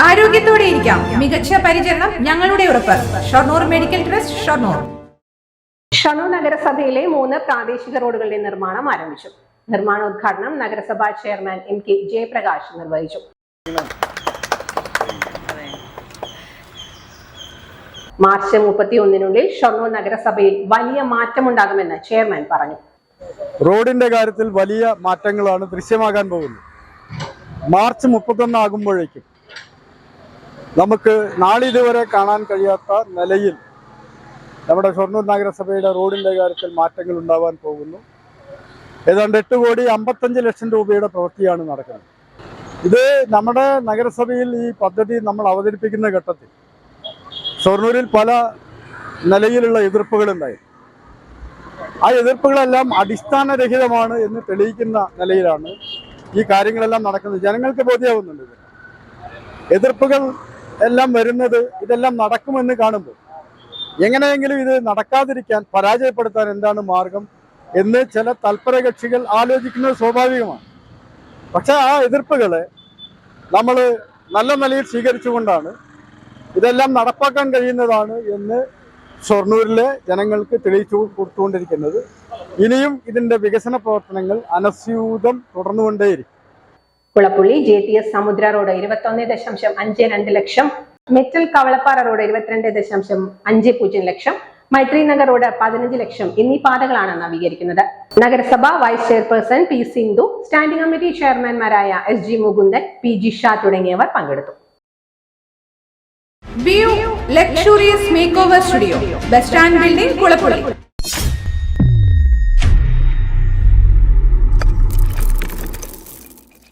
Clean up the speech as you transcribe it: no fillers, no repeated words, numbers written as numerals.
ആരോഗ്യത്തോടെ ഇരിക്കാം. മികച്ച പരിചരണം ഞങ്ങളുടെ ഉറപ്പ്. Shoranur medical trust, Shoranur. ഷൊർണൂർ നഗരസഭയിലെ 3 പ്രാദേശിക റോഡുകളുടെ നിർമ്മാണം ആരംഭിച്ചു. നിർമ്മാണോദ്ഘാടനം നഗരസഭാ ചെയർമാൻ MK ജയപ്രകാശ് നിർവഹിച്ചു. മാർച്ച് 31-നുള്ളിൽ ഷൊർണൂർ നഗരസഭയിൽ വലിയ മാറ്റമുണ്ടാകുമെന്ന് ചെയർമാൻ പറഞ്ഞു. റോഡിന്റെ കാര്യത്തിൽ വലിയ മാറ്റങ്ങളാണ് ദൃശ്യമാകാൻ പോകുന്നത്. മാർച്ച് 31 ആകുമ്പോഴേക്കും നമുക്ക് നാളിതുവരെ കാണാൻ കഴിയാത്ത നിലയിൽ നമ്മുടെ ഷൊർണൂർ നഗരസഭയുടെ റോഡിന്റെ കാര്യത്തിൽ മാറ്റങ്ങൾ ഉണ്ടാവാൻ പോകുന്നു. ഏതാണ്ട് 8,55,00,000 രൂപയുടെ പ്രവൃത്തിയാണ് നടക്കുന്നത്. ഇത് നമ്മുടെ നഗരസഭയിൽ ഈ പദ്ധതി നമ്മൾ അവതരിപ്പിക്കുന്ന ഘട്ടത്തിൽ ഷൊർണൂരിൽ പല നിലയിലുള്ള എതിർപ്പുകളുണ്ടായി. ആ എതിർപ്പുകളെല്ലാം അടിസ്ഥാനരഹിതമാണ് എന്ന് തെളിയിക്കുന്ന നിലയിലാണ് ഈ കാര്യങ്ങളെല്ലാം നടക്കുന്നത്. ജനങ്ങൾക്ക് ബോധ്യമാവുന്നുണ്ട്. എതിർപ്പുകൾ എല്ലാം വരുന്നത് ഇതെല്ലാം നടക്കുമെന്ന് കാണുമ്പോൾ എങ്ങനെയെങ്കിലും ഇത് നടക്കാതിരിക്കാൻ, പരാജയപ്പെടുത്താൻ എന്താണ് മാർഗം എന്ന് ചില തൽപര കക്ഷികൾ ആലോചിക്കുന്നത് സ്വാഭാവികമാണ്. പക്ഷെ ആ എതിർപ്പുകളെ നമ്മൾ നല്ല നിലയിൽ സ്വീകരിച്ചുകൊണ്ടാണ് ഇതെല്ലാം നടപ്പാക്കാൻ കഴിയുന്നതാണ് എന്ന് ഷൊർണൂരിലെ ജനങ്ങൾക്ക് തെളിയിച്ചു കൊടുത്തുകൊണ്ടിരിക്കുന്നത്. ഇനിയും ഇതിന്റെ വികസന പ്രവർത്തനങ്ങൾ അനസ്യൂതം തുടർന്നുകൊണ്ടേയിരിക്കും. Kulappully JTS Samudra road 21.52 lakh, metal Kavalappara road 22.50 lakh, Maithri Nagar road 15 lakh എന്നീ പാതകളാണ് നവീകരിക്കുന്നത്. നഗരസഭ vice chairperson P. Sindhu, standing committee ചെയർമാൻമാരായ SG മുകുന്ദൻ, PG ഷാ തുടങ്ങിയവർ പങ്കെടുത്തു. View luxurious make over studio, bus stand building, Kulappully.